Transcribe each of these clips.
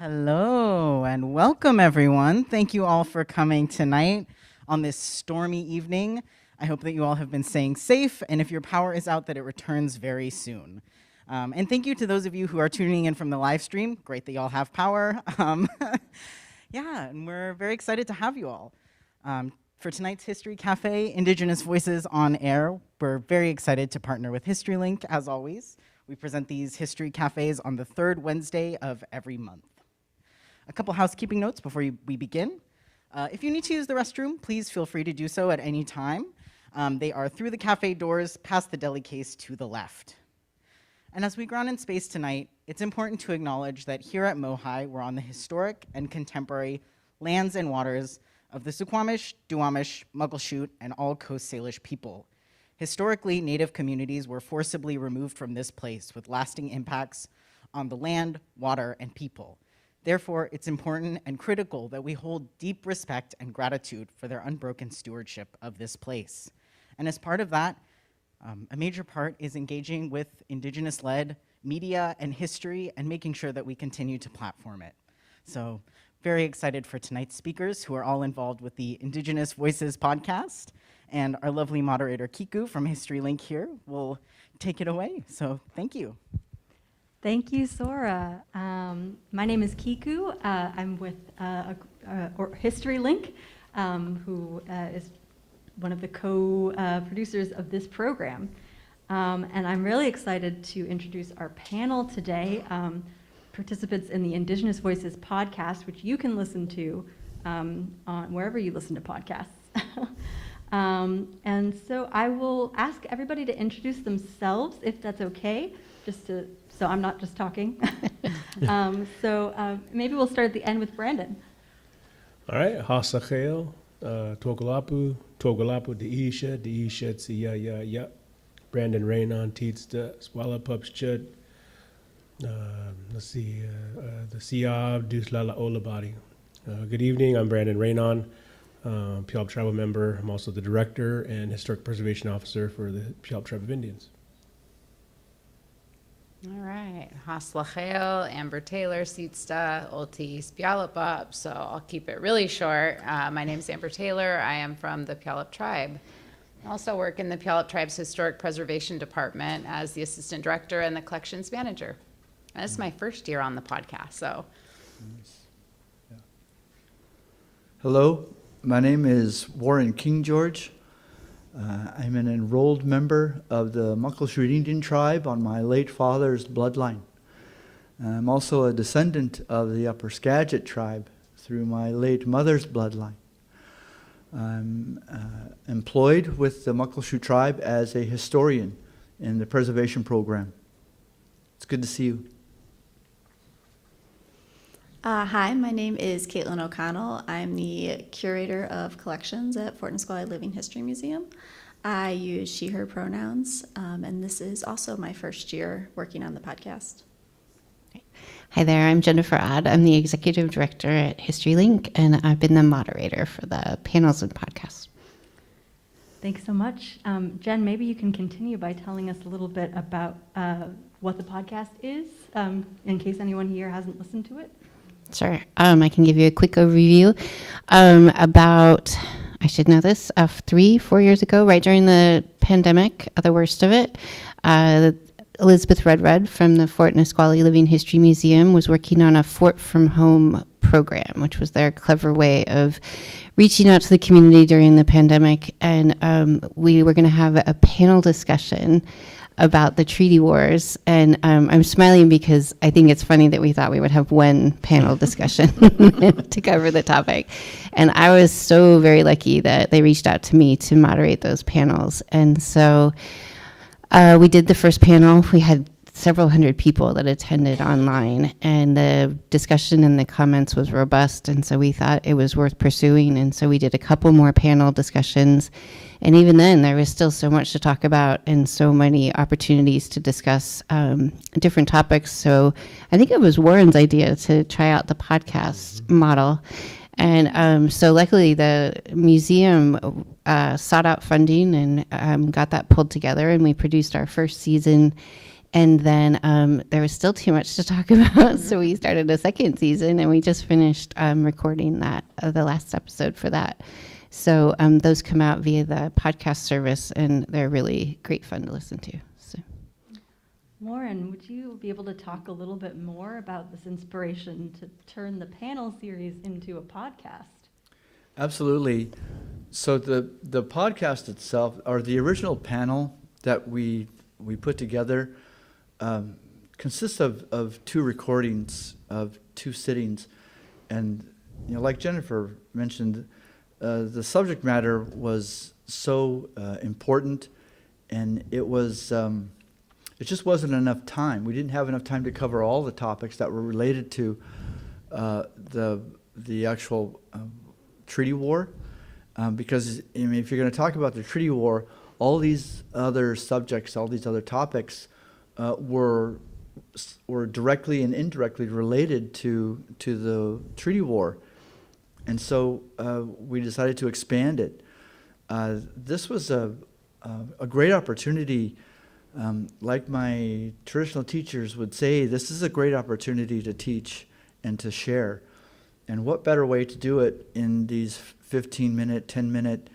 Hello and welcome, everyone. Thank you all for coming tonight on this stormy evening. I hope that you all have been staying safe, and if your power is out, that it returns very soon. And thank you to those of you who are tuning in from the live stream. Great that you all have power. Yeah, and we're very excited to have you all. For tonight's History Cafe, Indigenous Voices on Air, we're very excited to partner with HistoryLink, as always. We present these History Cafes on the third Wednesday of every month. A couple housekeeping notes before we begin. If you need to use the restroom, please feel free to do so at any time. They are through the cafe doors, past the deli case to the left. And as we ground in space tonight, it's important to acknowledge that here at Mohi, we're on the historic and contemporary lands and waters of the Suquamish, Duwamish, Muckleshoot, and all Coast Salish people. Historically, Native communities were forcibly removed from this place with lasting impacts on the land, water, and people. Therefore, it's important and critical that we hold deep respect and gratitude for their unbroken stewardship of this place. And as part of that, a major part is engaging with Indigenous-led media and history and making sure that we continue to platform it. So, very excited for tonight's speakers who are all involved with the Indigenous Voices podcast. And our lovely moderator, Kiku from HistoryLink here, will take it away. So, thank you. Thank you, Sora. My name is Kiku. I'm with HistoryLink, who is one of the co-producers of this program. And I'm really excited to introduce our panel today, participants in the Indigenous Voices podcast, which you can listen to on wherever you listen to podcasts. And so I will ask everybody to introduce themselves, if that's okay, so I'm not just talking. Maybe we'll start at the end with Brandon. All right, Hasachel, Togolapu, Deisha, Tsiya, Brandon Raynon, Teetsta, Swalla Pups Chud, let's see, the Siab, Duslala Olabadi. Good evening, I'm Brandon Raynon, Puyallup Tribal member. I'm also the director and historic preservation officer for the Puyallup Tribe of Indians. All right, Haslachel, Amber Taylor, Seatsta, Olti, Puyallup. So I'll keep it really short. My name is Amber Taylor. I am from the Puyallup Tribe. I also work in the Puyallup Tribe's Historic Preservation Department as the assistant director and the collections manager. And this is my first year on the podcast, so. Yeah. Hello, my name is Warren King George. I'm an enrolled member of the Muckleshoot Indian tribe on my late father's bloodline. I'm also a descendant of the Upper Skagit tribe through my late mother's bloodline. I'm employed with the Muckleshoot tribe as a historian in the preservation program. It's good to see you. Hi, my name is Caitlin O'Connell. I'm the curator of collections at Fort Nisqually Living History Museum. I use she, her pronouns, and this is also my first year working on the podcast. Hi there, I'm Jennifer Odd. I'm the executive director at HistoryLink, and I've been the moderator for the panels and podcasts. Thanks so much. Jen, maybe you can continue by telling us a little bit about what the podcast is, in case anyone here hasn't listened to it. Sure. I can give you a quick overview about, I should know this, 3-4 years ago, right during the pandemic, the worst of it, Elizabeth Red from the Fort Nisqually Living History Museum was working on a Fort from Home program, which was their clever way of reaching out to the community during the pandemic. And we were going to have a panel discussion about the treaty wars. And I'm smiling because I think it's funny that we thought we would have one panel discussion to cover the topic. And I was so very lucky that they reached out to me to moderate those panels. And so we did the first panel. We had several hundred people that attended online, and the discussion and the comments was robust, and so we thought it was worth pursuing, and so we did a couple more panel discussions, and even then there was still so much to talk about and so many opportunities to discuss different topics. So I think it was Warren's idea to try out the podcast model. And so luckily the museum sought out funding and got that pulled together, and we produced our first season And then there was still too much to talk about, so we started a second season, and we just finished recording that the last episode for that. So those come out via the podcast service, and they're really great fun to listen to. So. Lauren, would you be able to talk a little bit more about this inspiration to turn the panel series into a podcast? Absolutely. So the podcast itself, or the original panel that we put together, consists of 2 recordings of 2 sittings, and like Jennifer mentioned, the subject matter was so important, and it just wasn't enough time. We didn't have enough time to cover all the topics that were related to the actual treaty war, because if you're going to talk about the treaty war, all these other subjects, all these other topics were directly and indirectly related to the treaty war, and so we decided to expand it. This was a great opportunity. Like my traditional teachers would say, this is a great opportunity to teach and to share. And what better way to do it in these 15-minute, 10-minute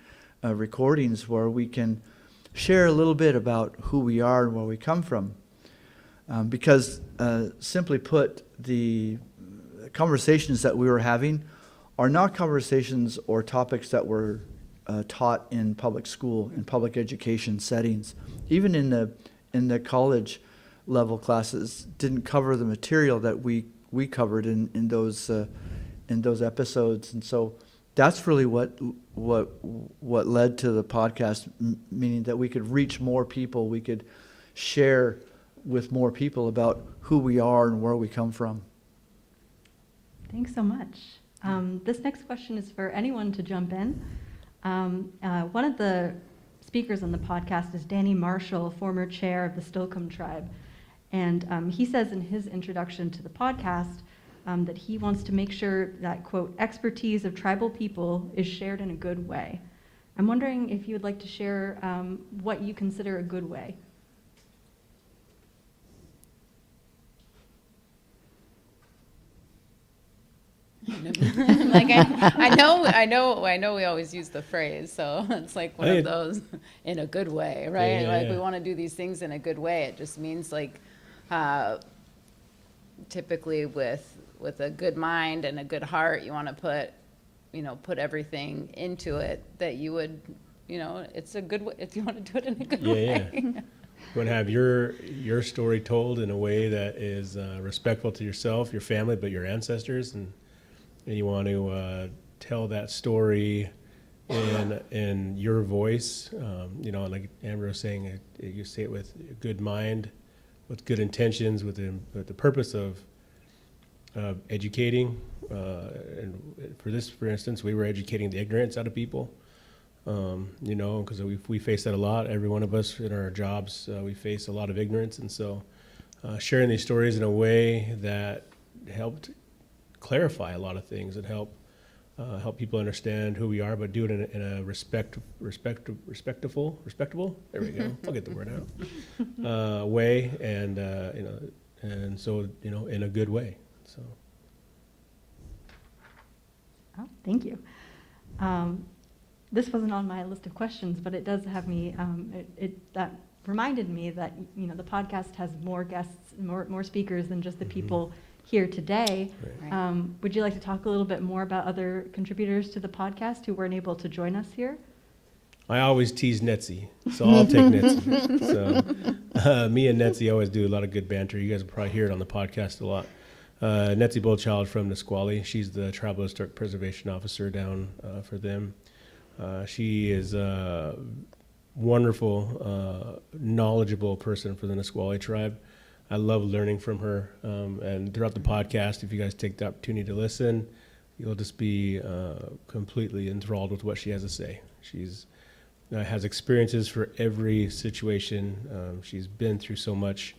recordings where we can share a little bit about who we are and where we come from. Because simply put, the conversations that we were having are not conversations or topics that were taught in public school, in public education settings. Even in the college level classes didn't cover the material that we covered in those episodes. And so that's really what led to the podcast, meaning that we could reach more people, we could share with more people about who we are and where we come from. Thanks so much. This next question is for anyone to jump in. One of the speakers on the podcast is Danny Marshall, former chair of the Stilcombe tribe. And he says in his introduction to the podcast that he wants to make sure that, quote, expertise of tribal people is shared in a good way. I'm wondering if you would like to share what you consider a good way. Like I know we always use the phrase, so it's like one of those in a good way, right? Yeah, like yeah. we want to do these things in a good way. It just means like typically with a good mind and a good heart, you want to put everything into it that you would, it's a good way if you want to do it in a good way. Yeah. You want to have your story told in a way that is respectful to yourself, your family, but your ancestors, and you want to tell that story in your voice. Like Amber was saying, you say it with a good mind, with good intentions, with the purpose of educating. And for instance, we were educating the ignorance out of people. Because we face that a lot. Every one of us in our jobs, we face a lot of ignorance, and so sharing these stories in a way that helped clarify a lot of things and help people understand who we are, but do it in a respectable. There we go. I'll get the word out. Way, and so in a good way. So. Oh, thank you. This wasn't on my list of questions, but it does have me. That reminded me that the podcast has more guests, more speakers than just the people here today. Right. Would you like to talk a little bit more about other contributors to the podcast who weren't able to join us here? I always tease Netzi, so I'll take Netzi. So me and Netzi always do a lot of good banter. You guys will probably hear it on the podcast a lot. Netzi Bullchild from Nisqually. She's the Tribal Historic Preservation Officer down for them. She is a wonderful, knowledgeable person for the Nisqually tribe. I love learning from her. And throughout the podcast, if you guys take the opportunity to listen, you'll just be completely enthralled with what she has to say. She's has experiences for every situation. She's been through so much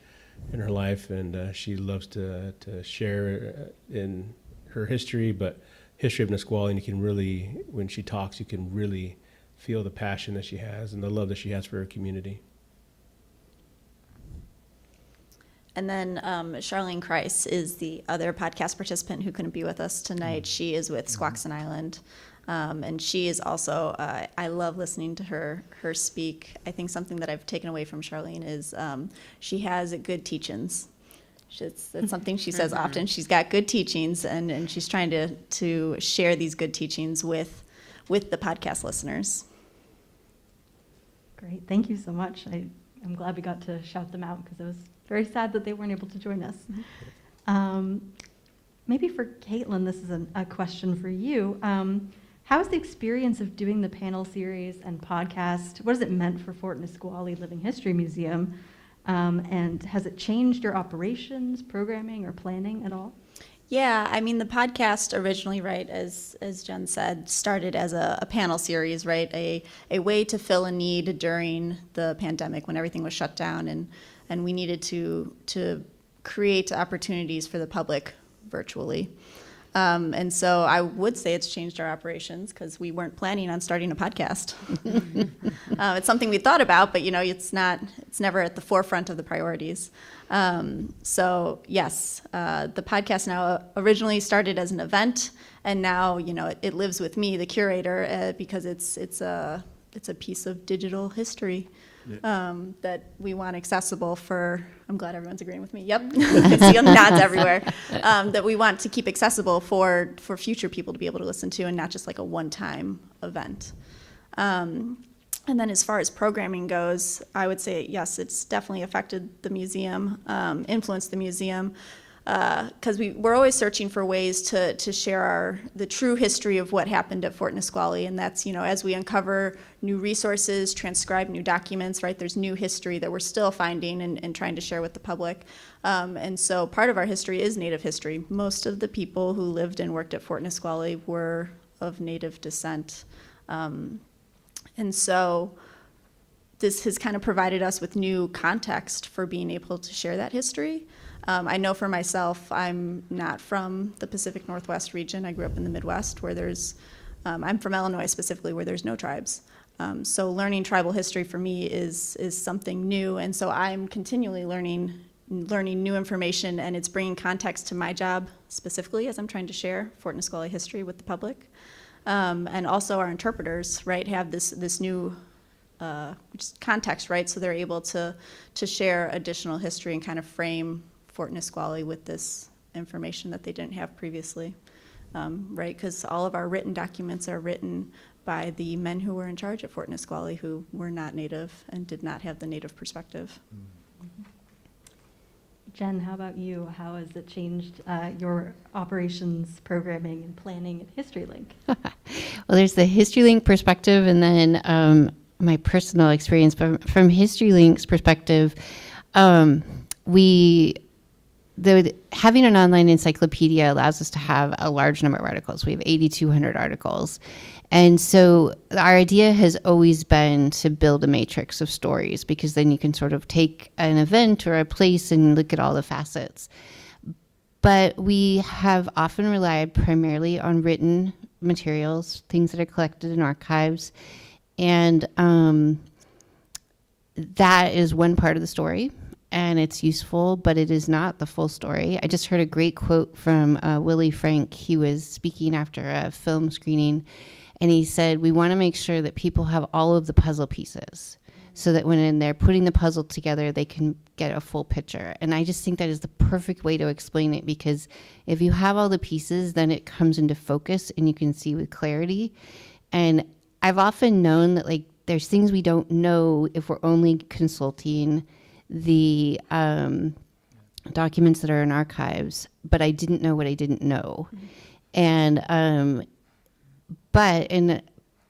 in her life, and she loves to share in her history, but history of Nisqually, and you can really, when she talks, you can really feel the passion that she has and the love that she has for her community. And then Charlene Kreis is the other podcast participant who couldn't be with us tonight. She is with Squaxin Island. And she is also, I love listening to her speak. I think something that I've taken away from Charlene is she has good teachings. That's something she says often. She's got good teachings, and she's trying to share these good teachings with the podcast listeners. Great, thank you so much. I'm glad we got to shout them out because it was very sad that they weren't able to join us. Maybe for Caitlin, this is a question for you. How has the experience of doing the panel series and podcast, what has it meant for Fort Nisqually Living History Museum? And has it changed your operations, programming, or planning at all? Yeah, I mean, the podcast originally, right, as Jen said, started as a panel series, right, a way to fill a need during the pandemic when everything was shut down, and we needed to create opportunities for the public virtually. And so I would say it's changed our operations because we weren't planning on starting a podcast. It's something we thought about, but it's never at the forefront of the priorities. So yes, the podcast now originally started as an event, and now it lives with me, the curator, because it's a piece of digital history. That we want accessible for, I'm glad everyone's agreeing with me, yep, I see nods everywhere, that we want to keep accessible for future people to be able to listen to and not just like a one-time event. And then as far as programming goes, I would say, yes, it's definitely affected the museum, influenced the museum, because we're always searching for ways to share the true history of what happened at Fort Nisqually, and that's, as we uncover new resources, transcribe new documents, right, there's new history that we're still finding and trying to share with the public. And so part of our history is Native history. Most of the people who lived and worked at Fort Nisqually were of Native descent. And so this has kind of provided us with new context for being able to share that history. I know for myself, I'm not from the Pacific Northwest region. I grew up in the Midwest where I'm from Illinois specifically, where there's no tribes. So learning tribal history for me is something new, and so I'm continually learning new information, and it's bringing context to my job specifically as I'm trying to share Fort Nisqually history with the public. And also our interpreters, right, have this new context, right, so they're able to share additional history and kind of frame Fort Nisqually with this information that they didn't have previously, right? Because all of our written documents are written by the men who were in charge at Fort Nisqually, who were not Native and did not have the Native perspective. Jen, how about you? How has it changed your operations, programming, and planning at HistoryLink? Well, there's the HistoryLink perspective, and then my personal experience. From HistoryLink's perspective, having an online encyclopedia allows us to have a large number of articles. We have 8,200 articles. And so our idea has always been to build a matrix of stories, because then you can sort of take an event or a place and look at all the facets. But we have often relied primarily on written materials, things that are collected in archives. And that is one part of the story. And it's useful, but it is not the full story. I just heard a great quote from Willie Frank. He was speaking after a film screening, and he said, we want to make sure that people have all of the puzzle pieces so that when they're putting the puzzle together, they can get a full picture. And I just think that is the perfect way to explain it, because if you have all the pieces, then it comes into focus and you can see with clarity. And I've often known that there's things we don't know if we're only consulting the documents that are in archives, but I didn't know what I didn't know. And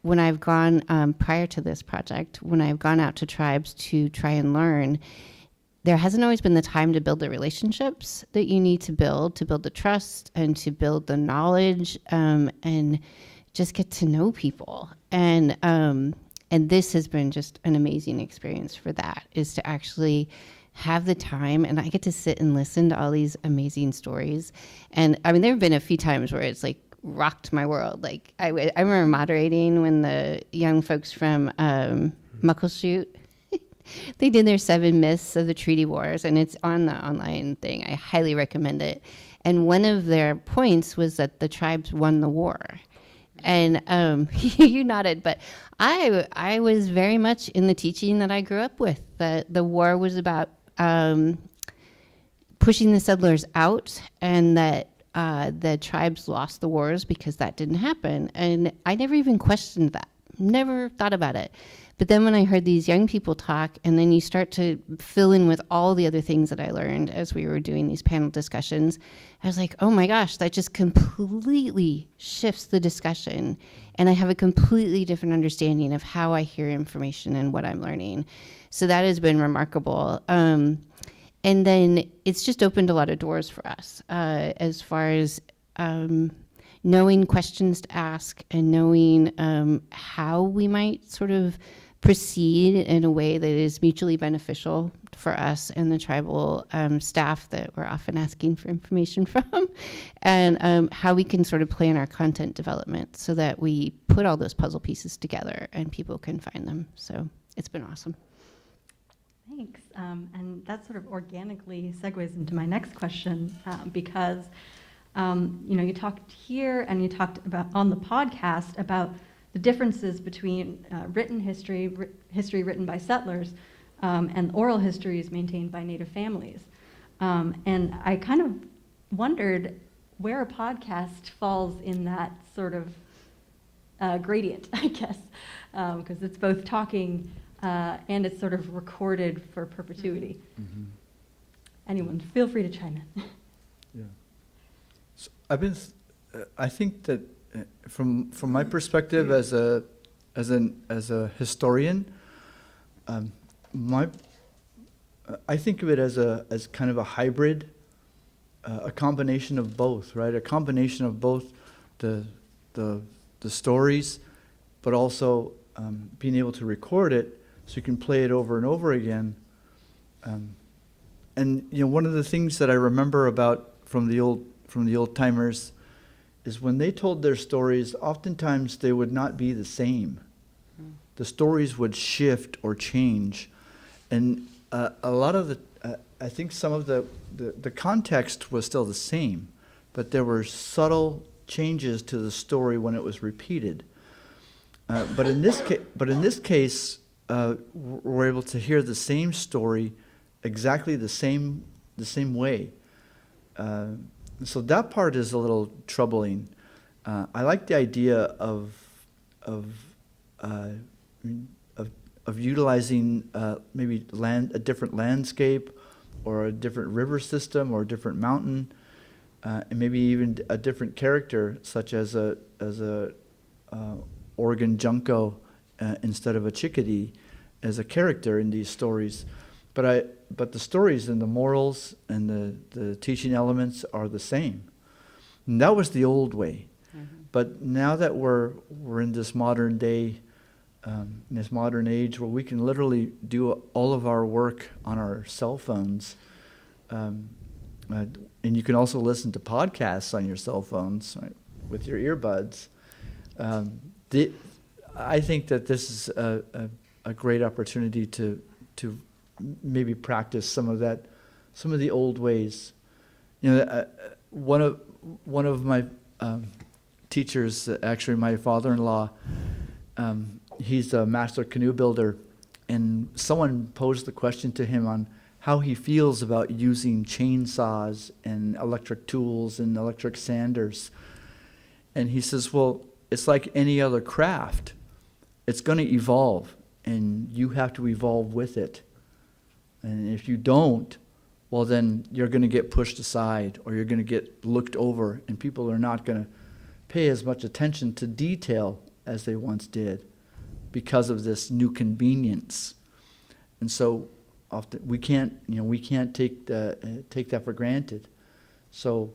when I've gone prior to this project, when I've gone out to tribes to try and learn, there hasn't always been the time to build the relationships that you need to build the trust and to build the knowledge, and just get to know people. And this has been just an amazing experience for that, is to actually have the time, and I get to sit and listen to all these amazing stories. And I mean, there have been a few times where it's rocked my world. I remember moderating when the young folks from Muckleshoot they did their 7 myths of the treaty wars, and it's on the online thing. I highly recommend it. And one of their points was that the tribes won the war. And you nodded, but I was very much in the teaching that I grew up with. That the war was about pushing the settlers out, and that the tribes lost the wars because that didn't happen. And I never even questioned that, never thought about it. But then when I heard these young people talk, and then you start to fill in with all the other things that I learned as we were doing these panel discussions, I was like, oh my gosh, that just completely shifts the discussion. And I have a completely different understanding of how I hear information and what I'm learning. So that has been remarkable. And then it's just opened a lot of doors for us as far as knowing questions to ask and knowing how we might sort of proceed in a way that is mutually beneficial for us and the tribal staff that we're often asking for information from, and how we can sort of plan our content development so that we put all those puzzle pieces together and people can find them. So it's been awesome. Thanks. And that sort of organically segues into my next question because you talked here and you talked about on the podcast about the differences between written history written by settlers, and oral histories maintained by Native families. And I kind of wondered where a podcast falls in that sort of gradient, I guess, because it's both talking and it's sort of recorded for perpetuity. Mm-hmm. Anyone, feel free to chime in. Yeah. So I think that from my perspective as a historian, I think of it as kind of a hybrid, a combination of both, right? A combination of both the stories, but also being able to record it so you can play it over and over again. And one of the things that I remember about from the old timers is when they told their stories, oftentimes they would not be the same. The stories would shift or change. And a lot of I think some of the context was still the same, but there were subtle changes to the story when it was repeated. But in this case, we're able to hear the same story exactly the same way. So that part is a little troubling. I like the idea of utilizing maybe a different landscape, or a different river system, or a different mountain, and maybe even a different character, such as a Oregon Junco instead of a chickadee, as a character in these stories. But the stories and the morals and the teaching elements are the same. And that was the old way. Mm-hmm. But now that we're in this modern day, in this modern age where we can literally do all of our work on our cell phones, and you can also listen to podcasts on your cell phones, right, with your earbuds. I think that this is a great opportunity to maybe practice some of the old ways. One of my teachers, actually my father-in-law, he's a master canoe builder, and someone posed the question to him on how he feels about using chainsaws and electric tools and electric sanders. And he says, well, it's like any other craft. It's going to evolve, and you have to evolve with it. And if you don't, well, then you're going to get pushed aside, or you're going to get looked over, and people are not going to pay as much attention to detail as they once did because of this new convenience. And so often we can't take that for granted. So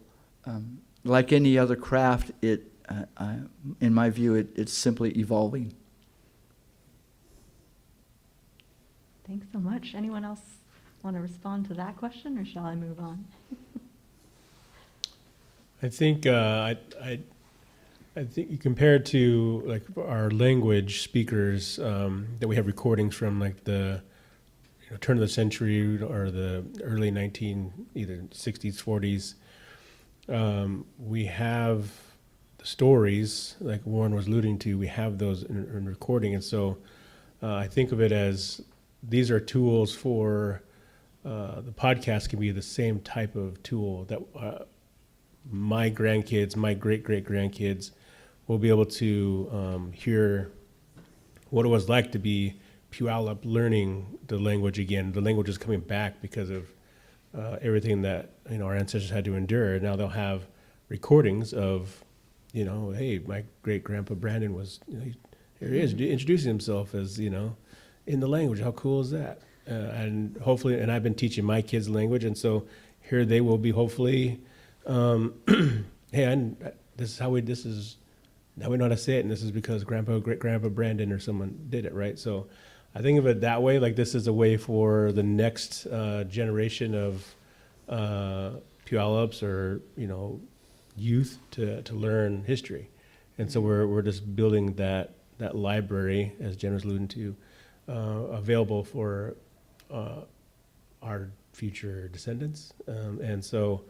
like any other craft, in my view, it's simply evolving. Thanks so much. Anyone else want to respond to that question, or shall I move on? I think I think compared to like our language speakers that we have recordings from, like the turn of the century or the early either 60s, 40s. We have the stories, like Warren was alluding to, we have those in recording. And so I think of it as these are tools for the podcast can be the same type of tool that my grandkids, my great-great-grandkids will be able to hear what it was like to be Puyallup learning the language again. The language is coming back because of everything that our ancestors had to endure. Now they'll have recordings of, hey, my great-grandpa Brandon was, here he is introducing himself as, in the language. How cool is that? And hopefully, and I've been teaching my kids language, and so here they will be hopefully, hey, now we know how to say it, and this is because great-grandpa Brandon or someone did it, right? So I think of it that way, like this is a way for the next generation of Puyallups or, youth to learn history. And so we're just building that library, as Jen was alluding to, available for our future descendants. And so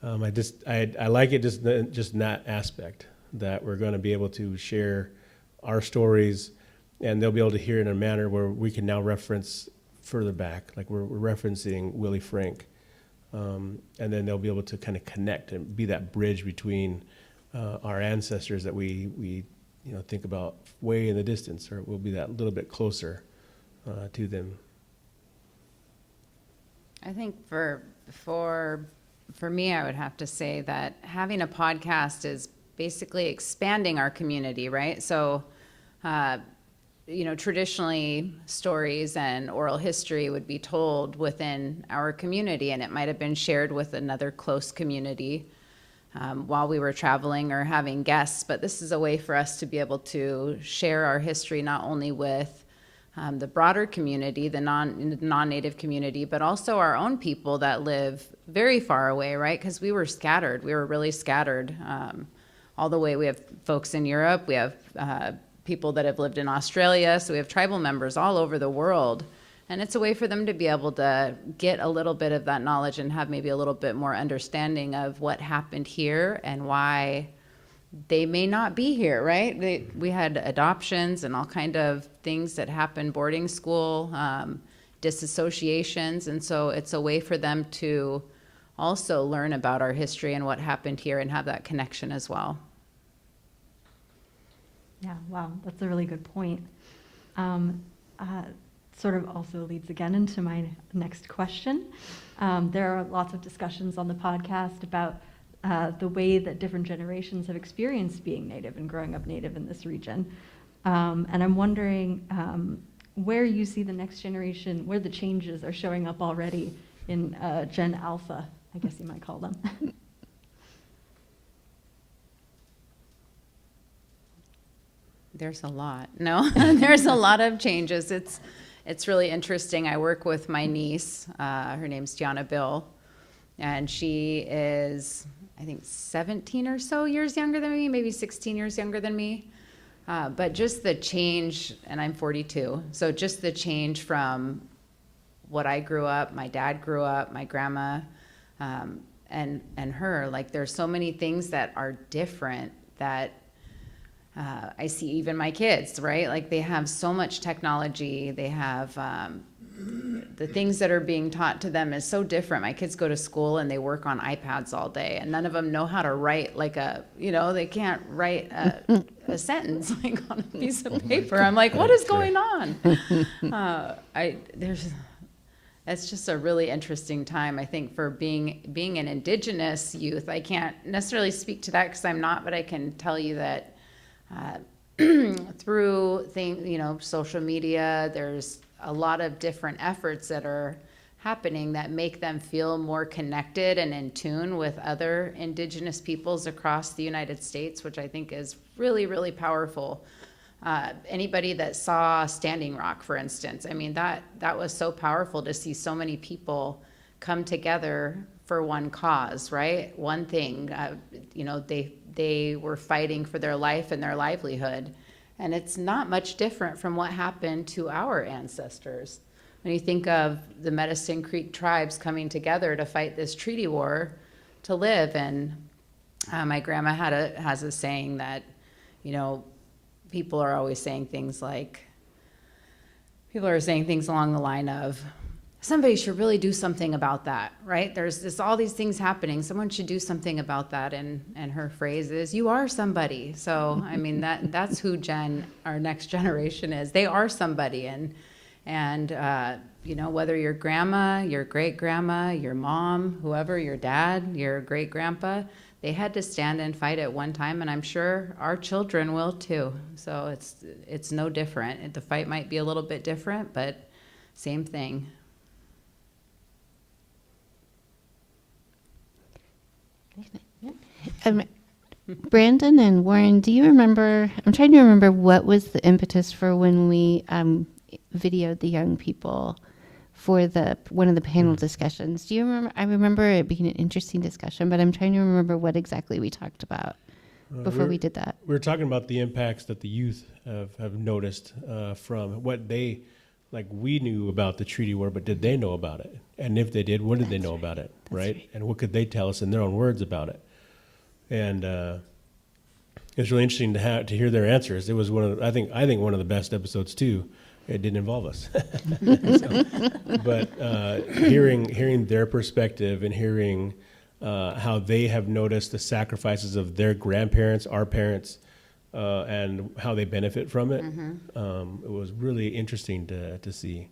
I like it just in that aspect, that we're going to be able to share our stories, and they'll be able to hear it in a manner where we can now reference further back, like we're referencing Willie Frank, and then they'll be able to kind of connect and be that bridge between our ancestors that we think about way in the distance, or we'll be that little bit closer to them. I think for me, I would have to say that having a podcast is basically expanding our community, right? So, traditionally stories and oral history would be told within our community, and it might have been shared with another close community while we were traveling or having guests. But this is a way for us to be able to share our history not only with the broader community, the non-native community, but also our own people that live very far away, right? Because we were scattered. We were really scattered all the way. We have folks in Europe. We have people that have lived in Australia. So we have tribal members all over the world. And it's a way for them to be able to get a little bit of that knowledge and have maybe a little bit more understanding of what happened here and why they may not be here, right? We had adoptions and all kind of things that happened, boarding school, disassociations. And so it's a way for them to also learn about our history and what happened here and have that connection as well. Yeah, wow, that's a really good point. Sort of also leads again into my next question. There are lots of discussions on the podcast about the way that different generations have experienced being Native and growing up Native in this region. And I'm wondering where you see the next generation, where the changes are showing up already in Gen Alpha, I guess you might call them. There's a lot. No, there's a lot of changes. It's really interesting. I work with my niece. Her name's Gianna Bill, and she is, I think, 17 or so years younger than me, maybe 16 years younger than me. But just the change, and I'm 42, so just the change from what I grew up, my dad grew up, my grandma, and her, like there's so many things that are different that I see even my kids, right? Like they have so much technology. They have the things that are being taught to them is so different. My kids go to school and they work on iPads all day, and none of them know how to write like they can't write a sentence like on a piece of paper. I'm like, what is going on? It's just a really interesting time, I think, for being an Indigenous youth. I can't necessarily speak to that because I'm not, but I can tell you that through social media, there's a lot of different efforts that are happening that make them feel more connected and in tune with other Indigenous peoples across the United States, which I think is really, really powerful. Anybody that saw Standing Rock, for instance, I mean, that was so powerful to see so many people come together for one cause, right? One thing, they were fighting for their life and their livelihood. And it's not much different from what happened to our ancestors. when you think of the Medicine Creek tribes coming together to fight this treaty war to live. And my grandma has a saying that, people are always saying things like, people are saying things along the line of, somebody should really do something about that, right? There's all these things happening. Someone should do something about that. And her phrase is, you are somebody. So, I mean, that's who our next generation is. They are somebody. And whether your grandma, your great grandma, your mom, whoever, your dad, your great grandpa, they had to stand and fight at one time, and I'm sure our children will too. So it's no different. The fight might be a little bit different, but same thing. Brandon and Warren, do you remember? I'm trying to remember what was the impetus for when we videoed the young people for one of the panel discussions. Do you remember? I remember it being an interesting discussion, but I'm trying to remember what exactly we talked about before we did that. We were talking about the impacts that the youth have noticed from what we knew about the treaty war, but did they know about it? And if they did, what did they know about it, right? And what could they tell us in their own words about it? And it was really interesting to hear their answers. It was I think one of the best episodes too. It didn't involve us, but hearing their perspective and hearing how they have noticed the sacrifices of their grandparents, our parents, and how they benefit from it, it was really interesting to see.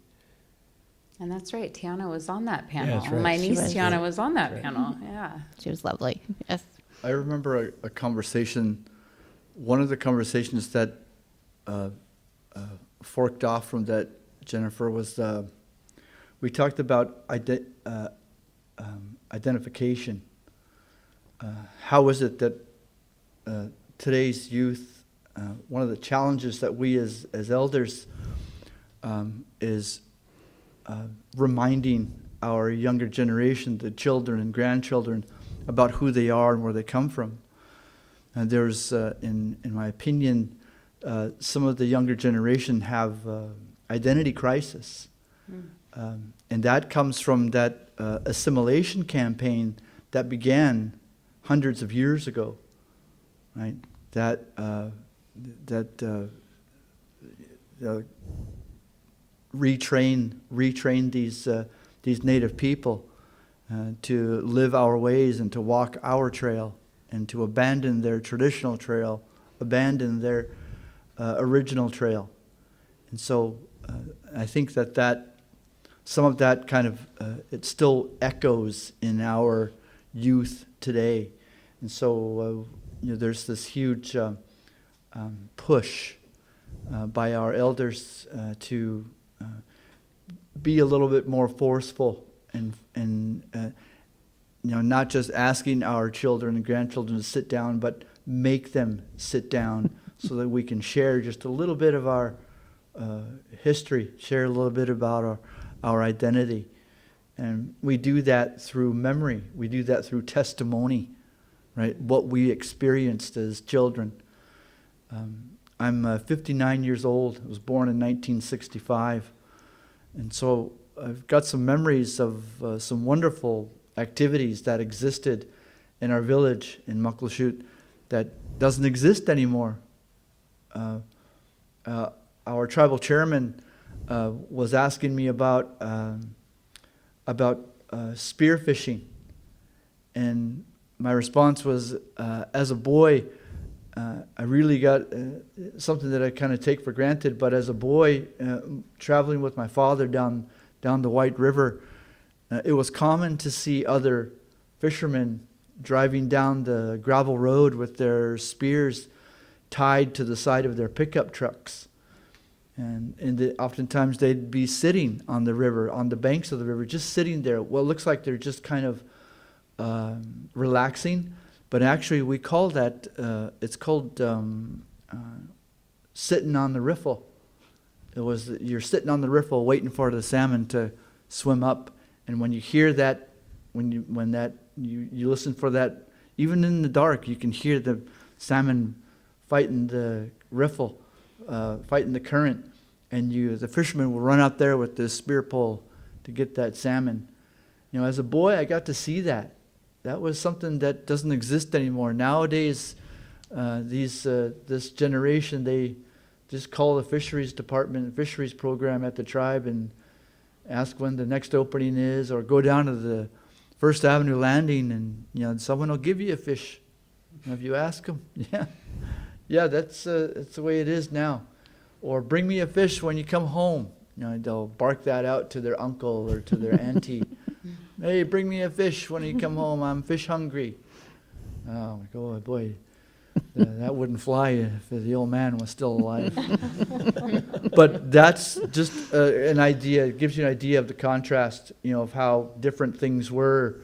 And that's right. Tiana was on that panel. Yeah, that's right. My niece was. Tiana was on that That's panel. Yeah. She was lovely. Yes. I remember a conversation, one of the conversations that forked off from that, Jennifer, was we talked about identification. How is it that today's youth, one of the challenges that we as elders is reminding our younger generation, the children and grandchildren, about who they are and where they come from. And there's, in my opinion, some of the younger generation have identity crisis. And that comes from that assimilation campaign that began hundreds of years ago, right? That retrain these native people to live our ways and to walk our trail and to abandon their traditional trail, abandon their original trail. And so I think that some of that kind of, it still echoes in our youth today. And so there's this huge push by our elders to be a little bit more forceful and not just asking our children and grandchildren to sit down, but make them sit down so that we can share just a little bit of our history, share a little bit about our identity. And we do that through memory. We do that through testimony, right? What we experienced as children. I'm 59 years old. I was born in 1965. And so I've got some memories of some wonderful activities that existed in our village in Muckleshoot that doesn't exist anymore. Our tribal chairman was asking me about spearfishing, and my response was, as a boy, I really got something that I kind of take for granted. But as a boy, traveling with my father down the White River, it was common to see other fishermen driving down the gravel road with their spears tied to the side of their pickup trucks. And oftentimes they'd be sitting on the river, on the banks of the river, just sitting there. Well, it looks like they're just kind of relaxing, but actually we call that, it's called sitting on the riffle. You're sitting on the riffle waiting for the salmon to swim up. And when you hear that, you listen for that, even in the dark, you can hear the salmon fighting the riffle, fighting the current. and the fishermen will run out there with this spear pole to get that salmon. You know, as a boy, I got to see that. That was something that doesn't exist anymore. Nowadays, this generation, they just call the fisheries department, fisheries program at the tribe and ask when the next opening is, or go down to the First Avenue landing and, you know, someone will give you a fish. And if you ask them, yeah, that's the way it is now. Or bring me a fish when you come home. You know, they'll bark that out to their uncle or to their auntie. Hey, bring me a fish when you come home. I'm fish hungry. Oh, boy. That wouldn't fly if the old man was still alive. But that's just an idea. It gives you an idea of the contrast, you know, of how different things were.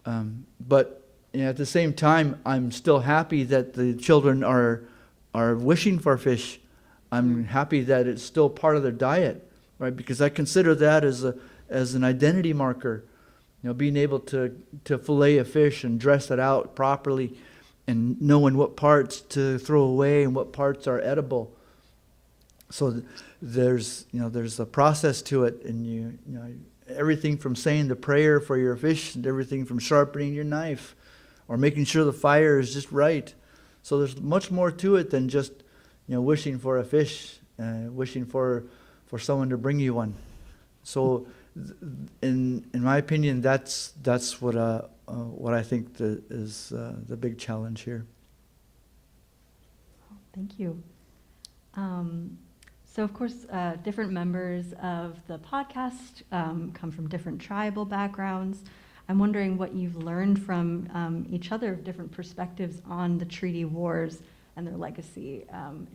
But you know, at the same time, I'm still happy that the children are wishing for fish. I'm happy that it's still part of their diet, right? Because I consider that as an identity marker. You know, being able to fillet a fish and dress it out properly, and knowing what parts to throw away and what parts are edible. So there's a process to it, and you know everything from saying the prayer for your fish, and everything from sharpening your knife, or making sure the fire is just right. So there's much more to it than just, you know, wishing for a fish, wishing for someone to bring you one. So in my opinion, that's what I think is the big challenge here. Thank you. So of course, different members of the podcast come from different tribal backgrounds. I'm wondering what you've learned from each other, different perspectives on the treaty wars and their legacy.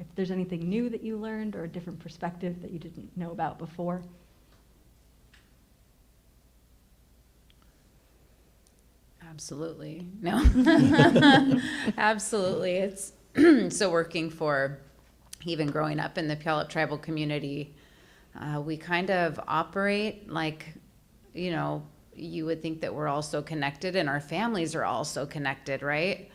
If there's anything new that you learned or a different perspective that you didn't know about before. Absolutely. No. Absolutely. It's so working for, even growing up in the Puyallup tribal community, we kind of operate like, you know, you would think that we're all so connected and our families are all so connected, right?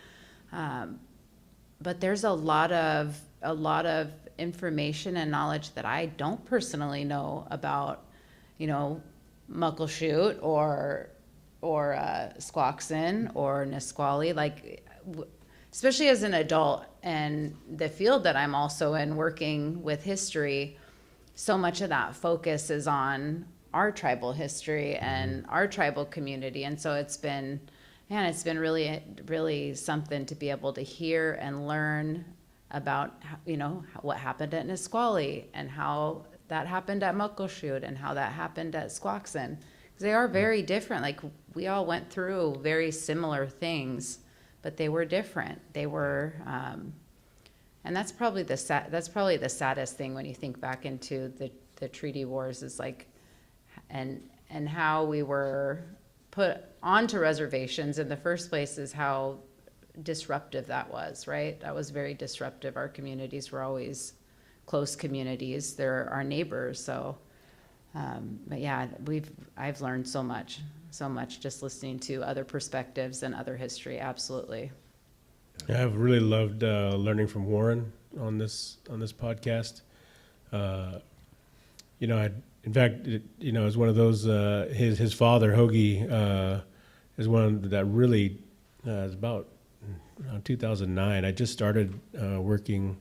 But there's a lot of information and knowledge that I don't personally know about, you know, Muckleshoot or Squaxin or Nisqually, like especially as an adult and the field that I'm also in, working with history, so much of that focus is on our tribal history and our tribal community. And so it's been really, really something to be able to hear and learn about, you know, what happened at Nisqually and how that happened at Muckleshoot and how that happened at Squaxin. They are very different. Like, we all went through very similar things, but they were different. They were, and that's probably the saddest thing when you think back into the treaty wars, is like, and how we were put onto reservations in the first place, is how disruptive that was, right? That was very disruptive. Our communities were always close communities. They're our neighbors, so. But yeah, I've learned so much just listening to other perspectives and other history. Absolutely. Yeah, I've really loved learning from Warren on this podcast. You know, in fact, you know, as one of those, his father Hoagie is one that really is about around 2009. I just started working,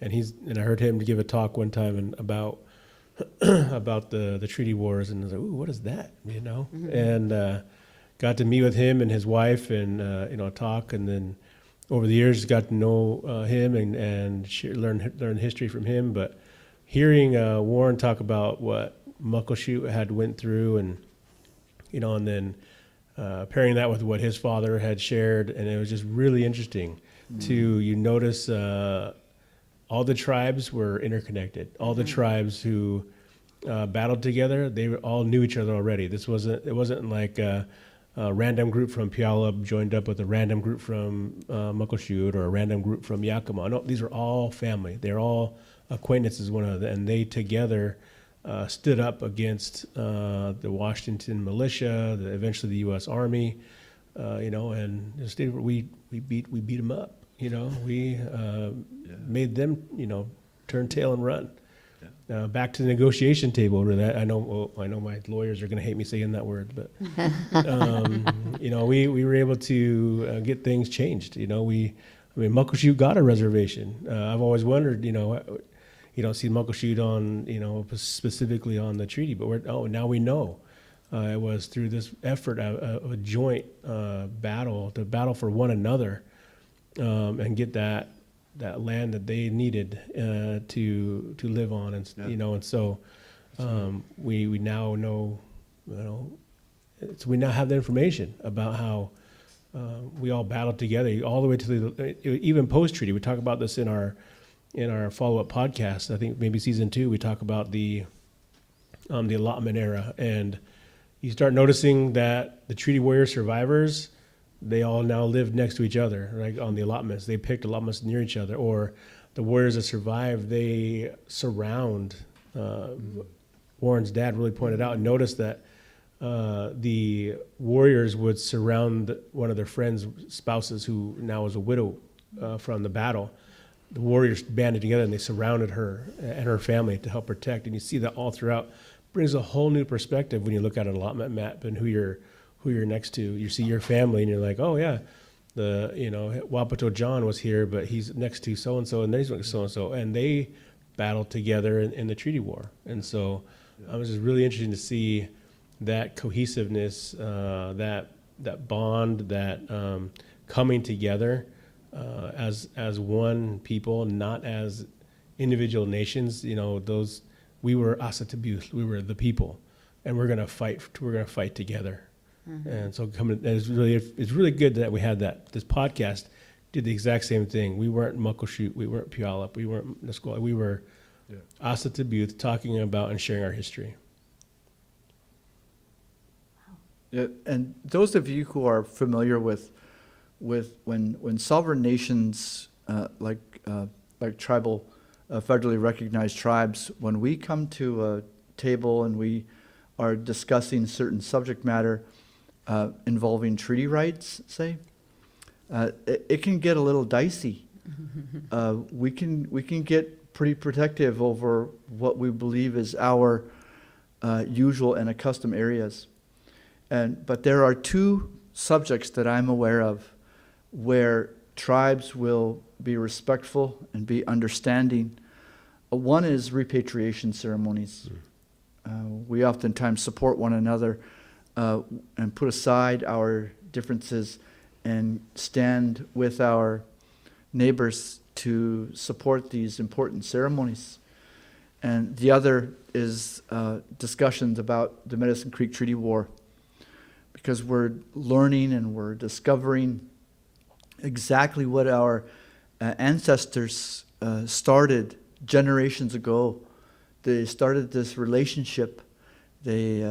and I heard him give a talk one time about the treaty wars, and I was like, ooh, what is that? You know, and got to meet with him and his wife, and you know, talk, and then over the years got to know him and learn history from him. But hearing Warren talk about what Muckleshoot had went through, and you know, and then pairing that with what his father had shared, and it was just really interesting to notice. All the tribes were interconnected. All the tribes who battled together, they all knew each other already. It wasn't like a random group from Puyallup joined up with a random group from Muckleshoot or a random group from Yakima. No, these are all family. They're all acquaintances one another, and they together stood up against the Washington militia, eventually the U.S. Army, you know, and we beat them up. You know, we made them, you know, turn tail and run. back to the negotiation table. Really, I know my lawyers are going to hate me saying that word, but we were able to get things changed. Muckleshoot got a reservation. I've always wondered, you don't see Muckleshoot on, specifically on the treaty, but now we know. It was through this effort, a joint battle to battle for one another, and get that land that they needed to live on, and and so we now know, so we now have the information about how we all battled together all the way to even post treaty. We talk about this in our follow-up podcast. I think maybe season 2 we talk about the allotment era, and you start noticing that the treaty warrior survivors, they all now live next to each other, right, on the allotments. They picked allotments near each other, or the warriors that survived, they surround. Warren's dad really pointed out and noticed that the warriors would surround one of their friends' spouses who now was a widow from the battle. The warriors banded together and they surrounded her and her family to help protect. And you see that all throughout. Brings a whole new perspective when you look at an allotment map and who you're next to. You see your family and you're like, oh yeah, Wapato John was here, but he's next to so and so, and then he's next to so and so, and they battled together in the treaty war. And so it was just really interesting to see that cohesiveness, that bond, that coming together as one people, not as individual nations. We were Asa Tabuth, we were the people, and we're gonna fight together. And so it's really good that we had this podcast did the exact same thing. We weren't Muckleshoot, we weren't Puyallup, we weren't Nisqually, we were Asa Tabuth talking about and sharing our history. Yeah, and those of you who are familiar with when sovereign nations like tribal federally recognized tribes, when we come to a table and we are discussing certain subject matter involving treaty rights, say, it can get a little dicey. We can get pretty protective over what we believe is our usual and accustomed areas. But there are 2 subjects that I'm aware of where tribes will be respectful and be understanding. One is repatriation ceremonies. We oftentimes support one another and put aside our differences and stand with our neighbors to support these important ceremonies. And the other is discussions about the Medicine Creek Treaty War, because we're learning and we're discovering exactly what our ancestors started generations ago. They started this relationship. They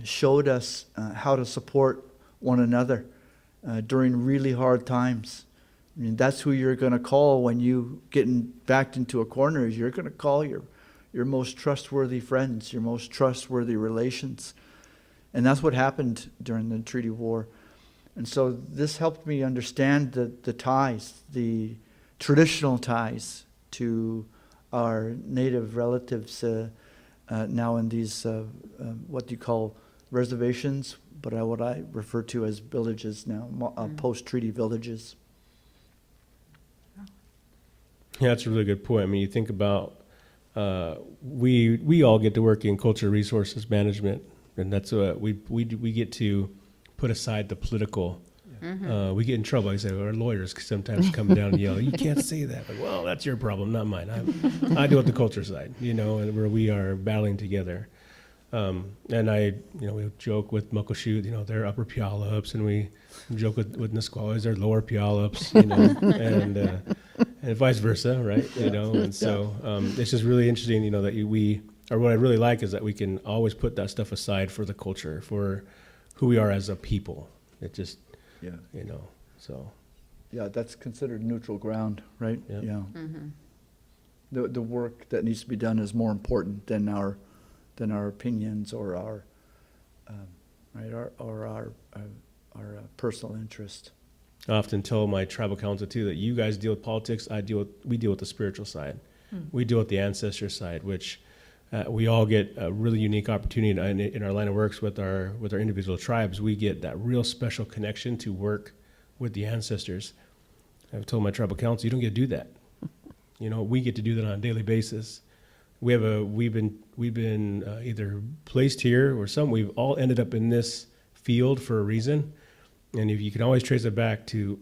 showed us how to support one another during really hard times. I mean, that's who you're going to call when you get backed into a corner. You're going to call your most trustworthy friends, your most trustworthy relations. And that's what happened during the treaty war. And so this helped me understand the ties, the traditional ties to our native relatives now in these, what you call reservations, but what I refer to as villages now, post-treaty villages. Yeah, that's a really good point. I mean, you think about we all get to work in cultural resources management, and that's what we get to put aside the political. We get in trouble. I say our lawyers sometimes come down and yell, "You can't say that." But, well, that's your problem, not mine. I deal with the culture side, and where we are battling together. And we joke with Muckleshoot, they're upper Puyallups, and we joke with Nisquallies, they're lower Puyallups, and vice versa, right? And so it's just really interesting, that what I really like is that we can always put that stuff aside for the culture, for who we are as a people. It just, so. Yeah, that's considered neutral ground, right? Yep. Yeah. The work that needs to be done is more important than our opinions or our personal interest. I often tell my tribal council too that you guys deal with politics, we deal with the spiritual side. We deal with the ancestor side, which we all get a really unique opportunity in our line of works with our individual tribes. We get that real special connection to work with the ancestors. I've told my tribal council, you don't get to do that. We get to do that on a daily basis. We've been either placed here or we've all ended up in this field for a reason. And if you can always trace it back to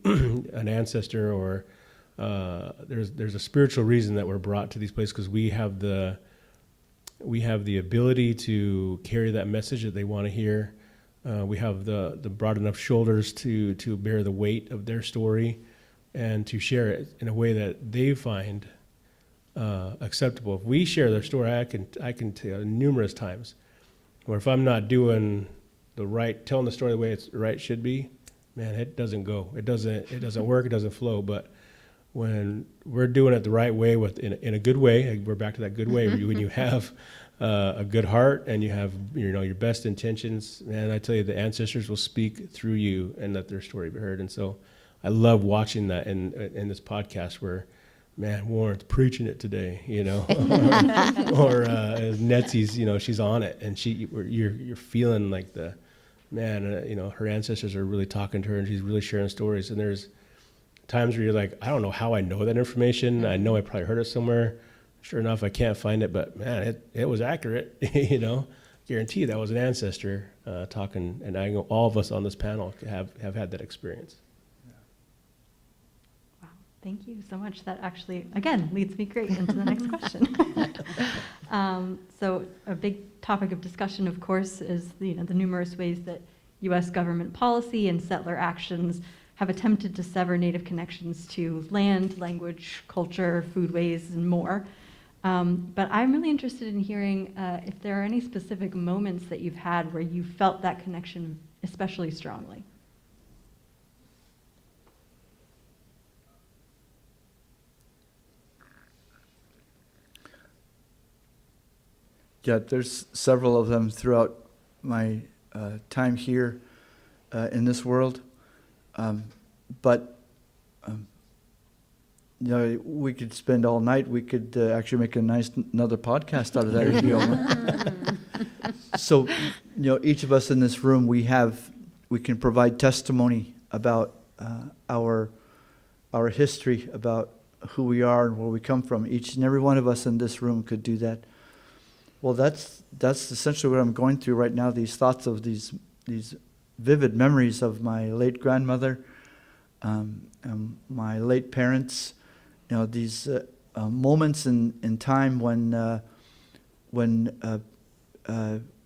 an ancestor or there's a spiritual reason that we're brought to these places, because we have the ability to carry that message that they want to hear. We have the broad enough shoulders to bear the weight of their story and to share it in a way that they find acceptable. If we share their story, I can tell you numerous times where if I'm not doing telling the story the way it's right should be, man, it doesn't go. It doesn't work. It doesn't flow. But when we're doing it the right way, in a good way, we're back to that good way. When you have a good heart and you have your best intentions, man, I tell you, the ancestors will speak through you and let their story be heard. And so, I love watching that in this podcast where, man, Warren's preaching it today, or Netsy's, she's on it, and you're feeling like her ancestors are really talking to her, and she's really sharing stories. And there's times where you're like, I don't know how I know that information. I know I probably heard it somewhere. Sure enough, I can't find it, but man, it was accurate. Guarantee that was an ancestor talking, and I know all of us on this panel have had that experience. Wow, thank you so much. That actually, again, leads me great into the next question. So a big topic of discussion, of course, is the numerous ways that U.S. government policy and settler actions have attempted to sever Native connections to land, language, culture, foodways, and more. But I'm really interested in hearing if there are any specific moments that you've had where you felt that connection especially strongly. Yeah, there's several of them throughout my time here in this world. But we could spend all night. We could actually make another podcast out of that if you want. So, each of us in this room, we can provide testimony about our history, about who we are and where we come from. Each and every one of us in this room could do that. Well, that's essentially what I'm going through right now. These thoughts of these vivid memories of my late grandmother, my late parents. These moments in time when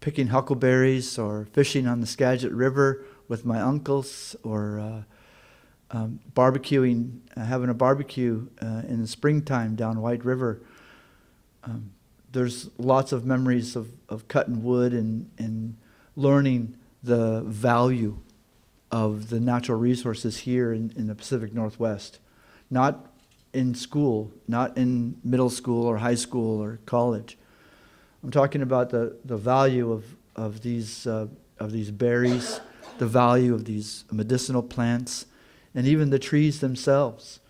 picking huckleberries or fishing on the Skagit River with my uncles, or barbecuing, having a barbecue in the springtime down White River. There's lots of memories of cutting wood and learning the value of the natural resources here in the Pacific Northwest. Not in school, not in middle school or high school or college. I'm talking about the value of these berries, the value of these medicinal plants, and even the trees themselves,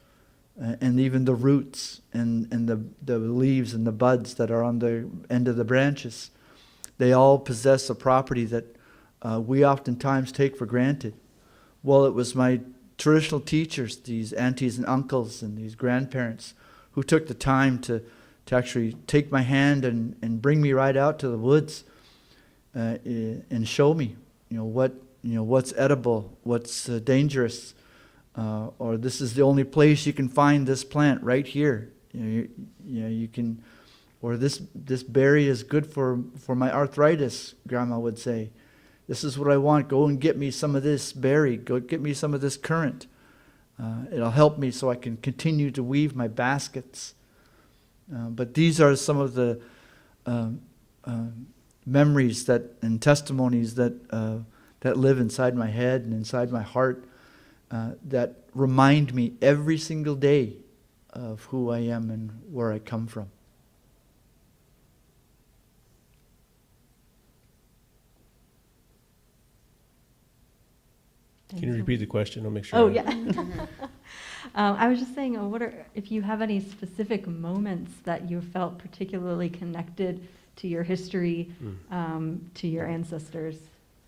and even the roots and the leaves and the buds that are on the end of the branches. They all possess a property that we oftentimes take for granted. Well, it was my traditional teachers, these aunties and uncles and these grandparents, who took the time to actually take my hand and bring me right out to the woods and show me, what's edible, what's dangerous, or this is the only place you can find this plant right here. You can, or this berry is good for my arthritis, Grandma would say. This is what I want. Go and get me some of this berry. Go get me some of this currant. It'll help me so I can continue to weave my baskets. But these are some of the memories and testimonies that live inside my head and inside my heart that remind me every single day of who I am and where I come from. Can you repeat the question? I'll make sure. Oh, yeah. I was just saying, if you have any specific moments that you felt particularly connected to your history, to your ancestors?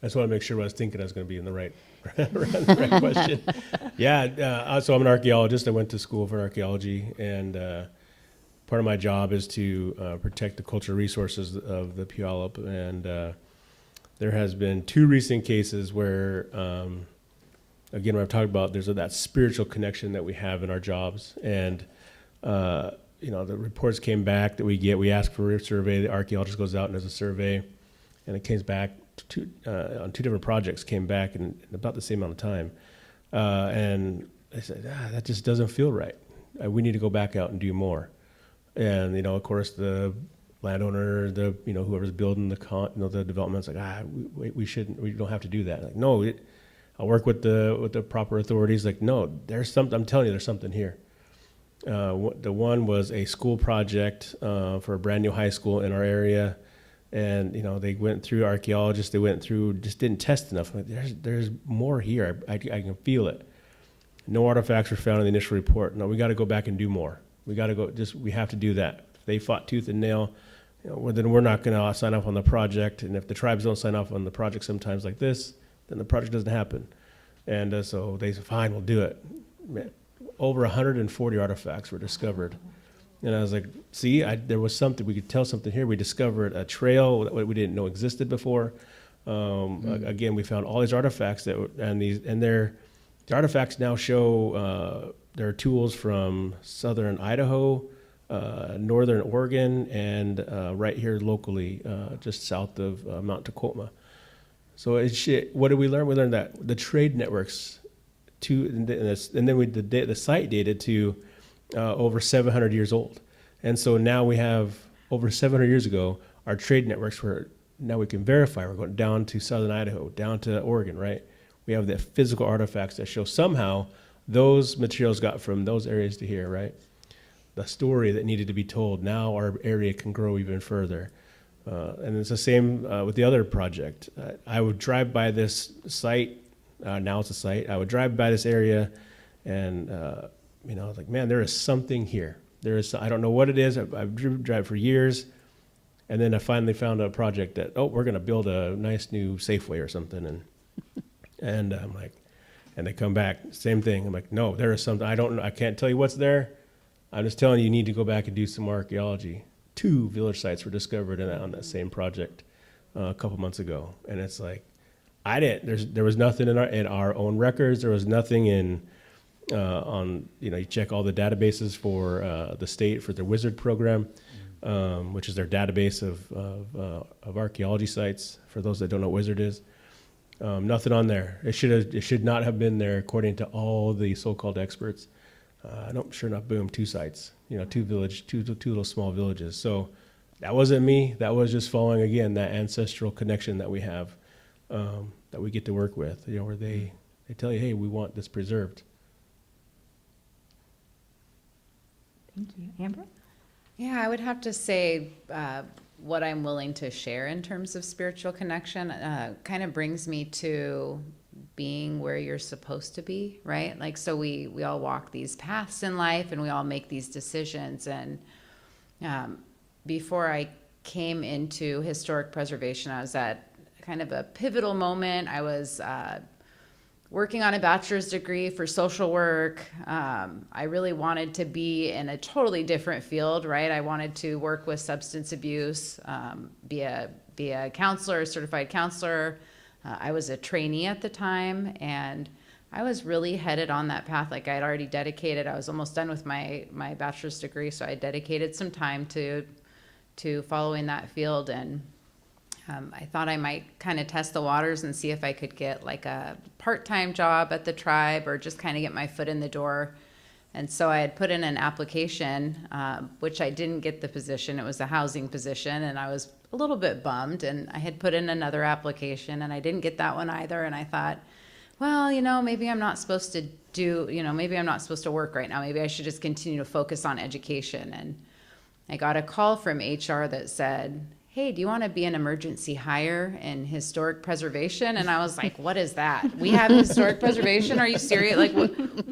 I just want to make sure what I was thinking I was going to be in the right, the right question. Yeah, so I'm an archaeologist. I went to school for archaeology, and part of my job is to protect the cultural resources of the Puyallup. And there has been 2 recent cases where, again, what I've talked about, there's that spiritual connection that we have in our jobs. And the reports came back that we asked for a survey. The archaeologist goes out and does a survey, and it came back on 2 different projects, came back in about the same amount of time. And I said, that just doesn't feel right. We need to go back out and do more. And, of course, the landowner, whoever's building the development's like, we don't have to do that. Like, no, I'll work with the proper authorities. Like, no, I'm telling you, there's something here. The one was a school project for a brand new high school in our area. And, they went through archaeologists, just didn't test enough. Like, there's more here. I can feel it. No artifacts were found in the initial report. No, we got to go back and do more. We got to we have to do that. If they fought tooth and nail, then we're not going to sign off on the project. And if the tribes don't sign off on the project sometimes like this, then the project doesn't happen. And so they said, fine, we'll do it. Man, over 140 artifacts were discovered. And I was like, see, there was something, we could tell something here. We discovered a trail that we didn't know existed before. Again, we found all these artifacts the artifacts now show there are tools from southern Idaho, northern Oregon, and right here locally, just south of Mount Tacoma. So what did we learn? We learned that the trade networks, and then the site dated to over 700 years old. And so now we have, over 700 years ago, our trade networks now we can verify. We're going down to southern Idaho, down to Oregon, right? We have the physical artifacts that show somehow those materials got from those areas to here, right? The story that needed to be told. Now our area can grow even further. And it's the same with the other project. I would drive by this site. Now it's a site. I would drive by this area, and I was like, man, there is something here. I don't know what it is. I've driven for years, and then I finally found a project that we're going to build a nice new Safeway or something, and I'm like, and they come back, same thing. I'm like, no, there is something. I don't know. I can't tell you what's there. I'm just telling you, you need to go back and do some more archaeology. 2 village sites were discovered on that same project a couple months ago, and it's like, there was nothing in our own records. There was nothing in you check all the databases for the state for their Wizard program, which is their database of archaeology sites. For those that don't know what Wizard is, nothing on there. It should not have been there according to all the so-called experts. Sure enough, boom, 2 sites. 2 little small villages. So that wasn't me. That was just following again that ancestral connection that we have, that we get to work with. Where they tell you, hey, we want this preserved. Thank you. Amber? Yeah, I would have to say what I'm willing to share in terms of spiritual connection kind of brings me to being where you're supposed to be, right? Like, so we all walk these paths in life, and we all make these decisions. And before I came into historic preservation, I was at kind of a pivotal moment. I was working on a bachelor's degree for social work. I really wanted to be in a totally different field, right? I wanted to work with substance abuse, be a counselor, a certified counselor. I was a trainee at the time, and I was really headed on that path. Like, I had already dedicated, I was almost done with my bachelor's degree, so I dedicated some time to following that field. And I thought I might kind of test the waters and see if I could get like a part-time job at the tribe, or just kind of get my foot in the door. And so I had put in an application, which I didn't get the position. It was a housing position, and I was a little bit bummed. And I had put in another application, and I didn't get that one either. And I thought, well, maybe I'm not supposed to maybe I'm not supposed to work right now. Maybe I should just continue to focus on education. And I got a call from HR that said, hey, do you want to be an emergency hire in historic preservation? And I was like, what is that? We have historic preservation? Are you serious? Like,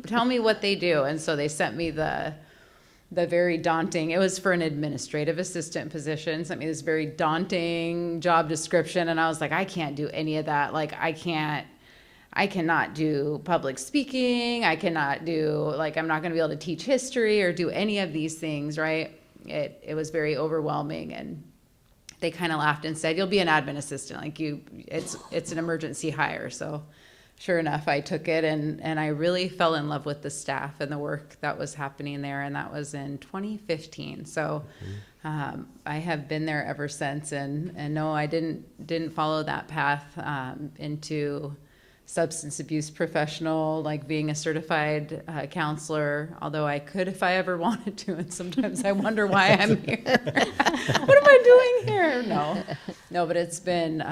tell me what they do. And so they sent me the very daunting, it was for an administrative assistant position, sent me this very daunting job description. And I was like, I can't do any of that. Like, I cannot do public speaking. I cannot do, like, I'm not going to be able to teach history or do any of these things, right? It was very overwhelming. And they kind of laughed and said, you'll be an admin assistant. Like, it's an emergency hire. So sure enough, I took it, and I really fell in love with the staff and the work that was happening there. And that was in 2015. So I have been there ever since. And no, I didn't follow that path into substance abuse professional, like being a certified counselor, although I could if I ever wanted to. And sometimes I wonder why I'm here. What am I doing here? No, but it's been,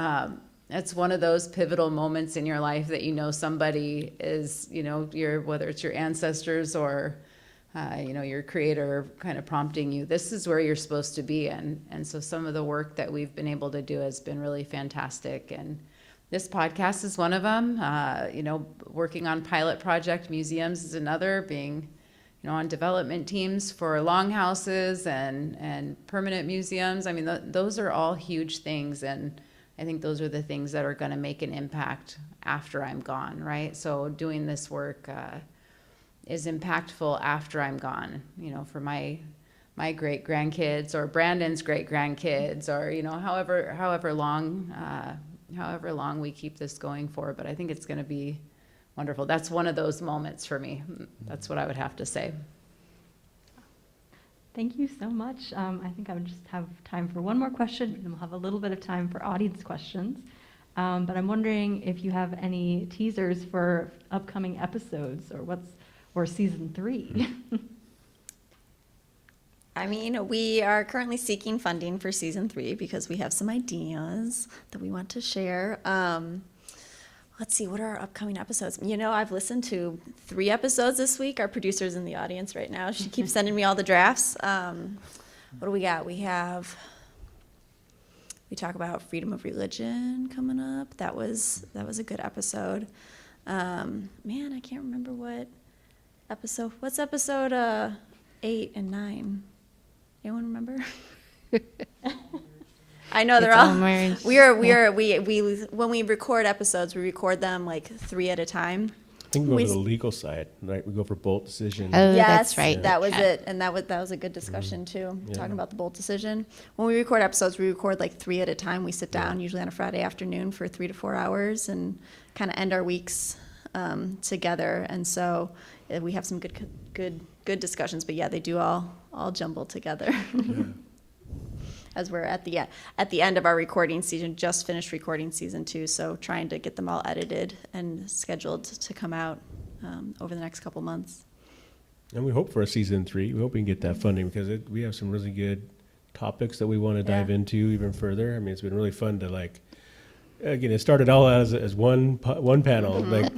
it's one of those pivotal moments in your life that, somebody is, whether it's your ancestors or, your creator kind of prompting you, this is where you're supposed to be. And so some of the work that we've been able to do has been really fantastic. And this podcast is one of them. Working on pilot project museums is another, being, on development teams for longhouses and permanent museums. I mean, those are all huge things. And I think those are the things that are going to make an impact after I'm gone, right? So doing this work is impactful after I'm gone, for my great grandkids or Brandon's great grandkids, or, however long we keep this going for. But I think it's going to be wonderful. That's one of those moments for me. That's what I would have to say. Thank you so much. I think I would just have time for one more question, and we'll have a little bit of time for audience questions. But I'm wondering if you have any teasers for upcoming episodes or season 3. I mean, we are currently seeking funding for season 3 because we have some ideas that we want to share. Let's see, what are our upcoming episodes? I've listened to 3 episodes this week. Our producer's in the audience right now. She keeps sending me all the drafts. What do we got? We talk about freedom of religion coming up. That was a good episode. Man, I can't remember what's episode 8 and 9? Anyone remember? I know they're It's all. all merged. We when we record episodes, we record them like 3 at a time. I think we go We to the s- legal side, right? We go for bolt decision. Oh, Yes, that's right. that was Yeah. it, and that was a good discussion too. Yeah. Talking about the Bolt decision. When we record episodes, we record like 3 at a time. We sit down usually on a Friday afternoon for 3 to 4 hours and kind of end our weeks together. And so we have some good discussions. But yeah, they do all jumble together. As we're at the end of our recording season, just finished recording season 2, so trying to get them all edited and scheduled to come out over the next couple months. And we hope for a season 3. We hope we can get that funding because we have some really good topics that we want to dive Yeah. into even further. I mean, it's been really fun to again, it started all out as one panel. Like,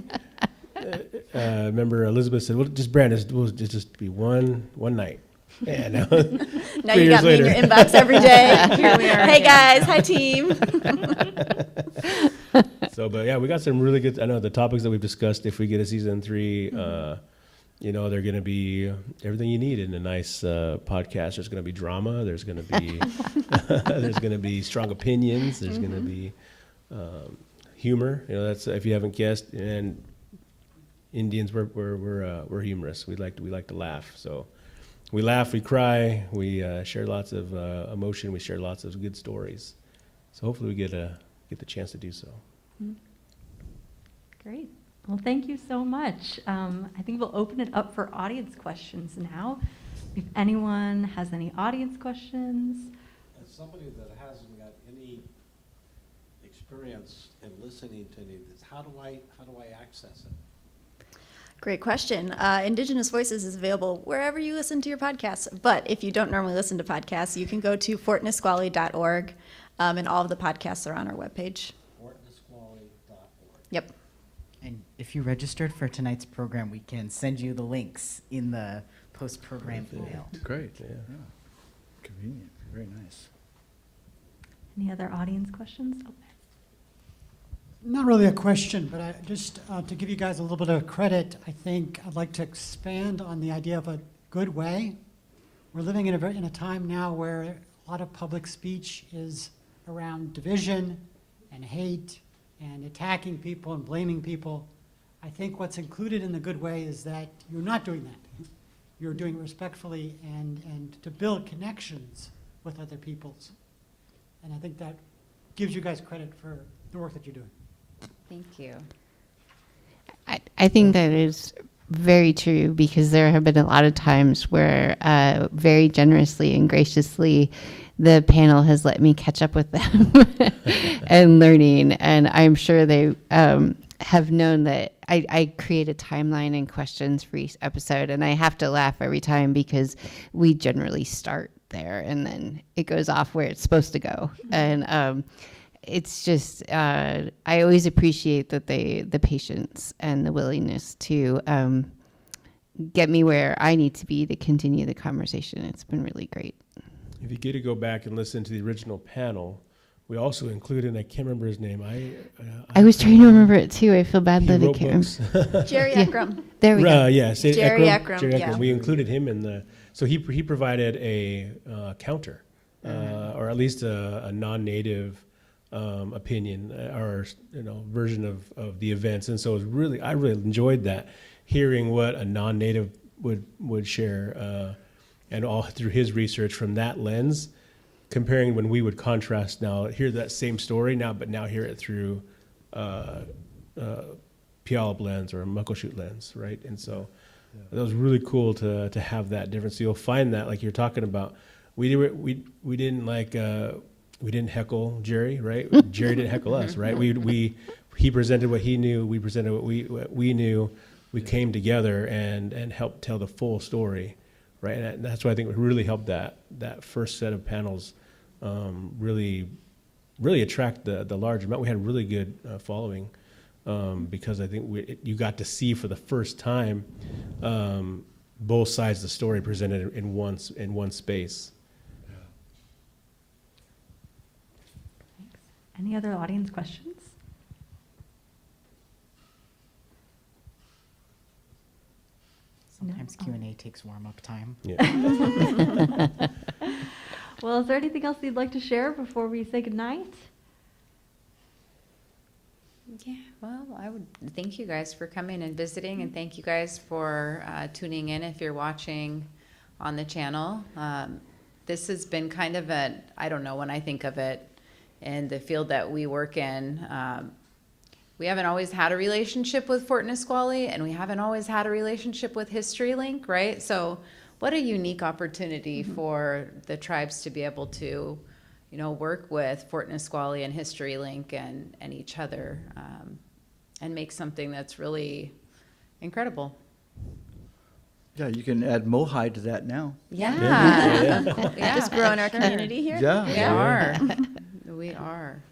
remember Elizabeth said, well, just Brandon, we'll just be one night. Yeah, now, Now 3 you years got me in later. your inbox every day. Here we are. Hey guys, hi team. So, but yeah, we got some really good. I know the topics that we've discussed. If we get a season 3, they're going to be everything you need in a nice podcast. There's going to be drama. There's going to be there's going to be strong opinions. There's going to be humor. That's if you haven't guessed. And Indians, we're humorous. We like to laugh. So we laugh, we cry, we share lots of emotion. We share lots of good stories. So hopefully we get the chance to do so. Great. Well, thank you so much. I think we'll open it up for audience questions now. If anyone has any audience questions. As somebody that hasn't got any experience in listening to any of this, how do I access it? Great question. Indigenous Voices is available wherever you listen to your podcasts. But if you don't normally listen to podcasts, you can go to fortnisqually.org, and all of the podcasts are on our webpage. FortNisqually.org. Yep. And if you registered for tonight's program, we can send you the links in the post-program email. Great. Yeah. Convenient. Very nice. Any other audience questions? Oh, Not really a question, but just to give you guys a little bit of credit, I think I'd like to expand on the idea of a good way. We're living in a time now where a lot of public speech is around division and hate and attacking people and blaming people. I think what's included in the good way is that you're not doing that. You're doing it respectfully and to build connections with other peoples. And I think that gives you guys credit for the work that you're doing. Thank you. I think that is very true because there have been a lot of times where very generously and graciously the panel has let me catch up with them and learning. And I'm sure they have known that I create a timeline and questions for each episode. And I have to laugh every time because we generally start there and then it goes off where it's supposed to go. And it's just, I always appreciate that the patience and the willingness to get me where I need to be to continue the conversation. It's been really great. If you get to go back and listen to the original panel, we also included, I can't remember his name. I was trying to remember it too. I feel bad He that I wrote can't books. remember. Jerry Yeah. Eckram. There we go. Yes, Jerry Eckram, yeah. We included him in the. So he provided a counter, or at least a non-native opinion or version of the events, and so it was really I really enjoyed that, hearing what a non-native would share, and all through his research from that lens, comparing when we would contrast now hear that same story now, but now hear it through Puyallup lens or Muckleshoot lens, right? And so that was really cool to have that difference. So you'll find that, like you're talking about, we didn't heckle Jerry, right? Jerry didn't heckle us, right? He presented what he knew, we presented what we knew. We came together and helped tell the full story, right? And that's why I think it really helped that first set of panels really attract the large amount. We had really good following because I think you got to see for the first time both sides of the story presented in one space. Any other audience questions? Sometimes Q&A takes warm-up time. Yeah. Well, is there anything else you'd like to share before we say goodnight? Yeah, well, I would thank you guys for coming and visiting, and thank you guys for tuning in if you're watching on the channel. This has been kind of I don't know, when I think of it, in the field that we work in, we haven't always had a relationship with Fort Nisqually, and we haven't always had a relationship with HistoryLink, right? So what a unique opportunity for the tribes to be able to, work with Fort Nisqually and HistoryLink and each other, and make something that's really incredible. Yeah, you can add Mohi to that now. Yeah. Just growing our sure. community here. Yeah. We are. We are.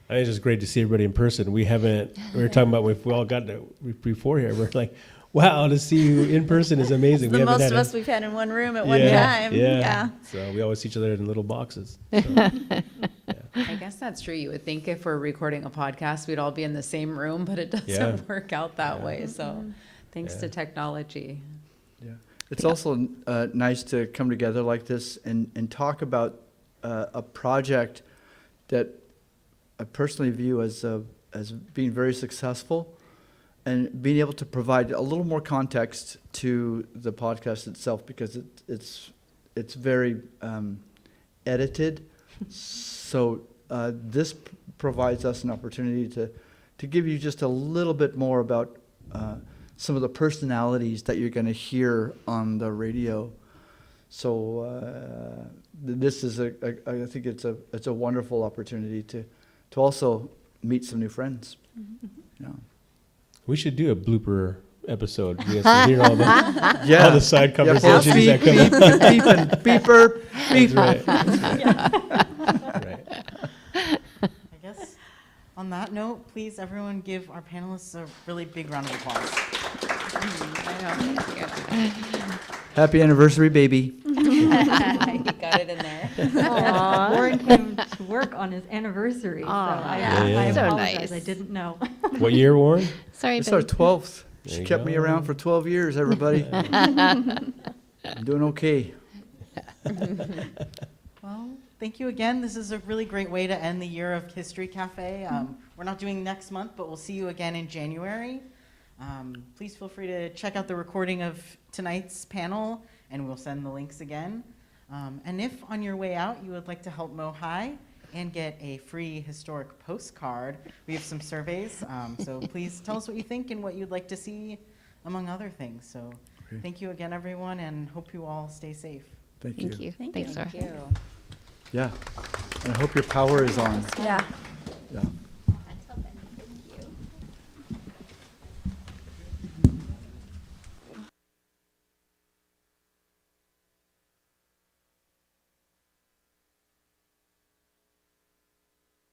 I think it's just great to see everybody in person. We were talking about if we all got to before here. We're like, wow, to see you in person is amazing. The We haven't most had of a- us we've had in one room at one Yeah, time. Yeah. So we always see each other in little boxes. So, I guess that's true. You would think if we're recording a podcast, we'd all be in the same room, but it doesn't Yeah. work out that way. So thanks Yeah. to technology. Yeah. It's also nice to come together like this and talk about a project that I personally view as being very successful, and being able to provide a little more context to the podcast itself, because it's very edited. So this provides us an opportunity to give you just a little bit more about some of the personalities that you're going to hear on the radio. So this is I think it's a wonderful opportunity to also meet some new friends. Yeah. we should do a blooper episode. We have to hear all the Yeah. all the side conversations beep, that come up. beep, beep, and beeper, beep. That's right. Right. I guess on that note, please everyone give our panelists a really big round of applause. Happy anniversary, baby. You got it in there. Warren came to work on his anniversary. So Aw, I, yeah. I So apologize. nice. I didn't know. What year, Warren? Sorry, It's our babe. 12th. There She you kept me go. around for 12 years, everybody. I'm doing okay. Well, thank you again. This is a really great way to end the year of History Cafe. We're not doing next month, but we'll see you again in January. Please feel free to check out the recording of tonight's panel, and we'll send the links again. And if on your way out you would like to help Mohai and get a free historic postcard, we have some surveys. So please tell us what you think and what you'd like to see, among other things. So Okay. thank you again, everyone, and hope you all stay safe. Thank you. Thank you. Thank Thanks, you. Laura. Thank you. Yeah. And I hope your power is on. Yeah. Yeah.